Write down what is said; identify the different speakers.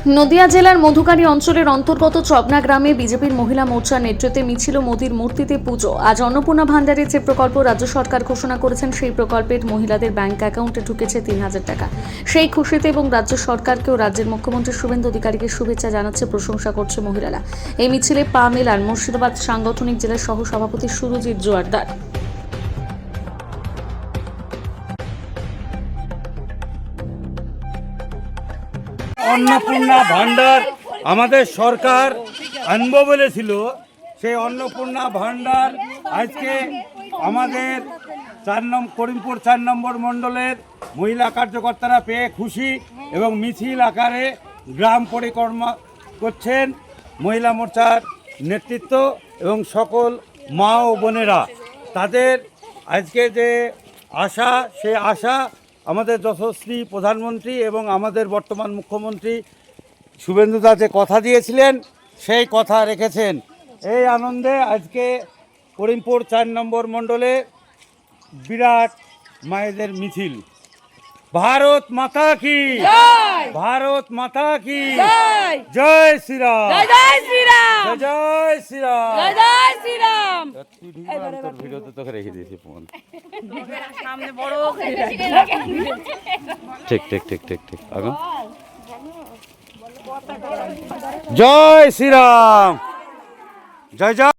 Speaker 1: নদিয়া জেলার মধুকারী অঞ্চলের অন্তর্গত চবনা গ্রামে বিজেপির মহিলা মোর্চার নেতৃত্বে মিছিল মোদির মূর্তিতে পুজো। আজ অন্নপূর্ণা ভান্ডারের যে প্রকল্প রাজ্য সরকার ঘোষণা করেছেন সেই প্রকল্পের মহিলাদের ব্যাংক অ্যাকাউন্টে ঢুকেছে ৩,০০০ টাকা। সেই খুশিতে এবং রাজ্য সরকারকেও রাজ্যের মুখ্যমন্ত্রী শুভেন্দু অধিকারীকে শুভেচ্ছা জানাচ্ছে, প্রশংসা করছে মহিলারা। এই মিছিলে পা মেলান মুর্শিদাবাদ সাংগঠনিক জেলার সহ সভাপতি সুরজিৎ জোয়ারদার।
Speaker 2: অন্নপূর্ণা ভান্ডার আমাদের সরকার আনবো বলেছিল, সেই অন্নপূর্ণা ভান্ডার আজকে আমাদের করিমপুর ৪ নম্বর মণ্ডলের মহিলা কার্যকর্তারা পেয়ে খুশি এবং মিছিল আকারে গ্রাম পরিক্রমা করছেন মহিলা মোর্চার নেতৃত্ব এবং সকল মা ও বোনেরা। তাদের আজকে যে আশা, সেই আশা আমাদের যশস্বী প্রধানমন্ত্রী এবং আমাদের বর্তমান মুখ্যমন্ত্রী শুভেন্দু দা যে কথা দিয়েছিলেন সেই কথা রেখেছেন। এই আনন্দে আজকে করিমপুর ৪ নম্বর মণ্ডলে বিরাট মায়েদের মিছিল। ভারত মাতা কি, ভারত মাতা কি, জয় শ্রীরাম,
Speaker 3: জয় শ্রীরাম,
Speaker 2: জয় শ্রীরাম,
Speaker 3: জয় শ্রীরাম।
Speaker 2: ভিডিওতে তোকে রেখে দিয়েছি ফোন।
Speaker 3: সামনে বড়
Speaker 2: ঠিক ঠিক ঠিক ঠিক ঠিক আগাম। জয় শ্রীরাম, জয় জয়।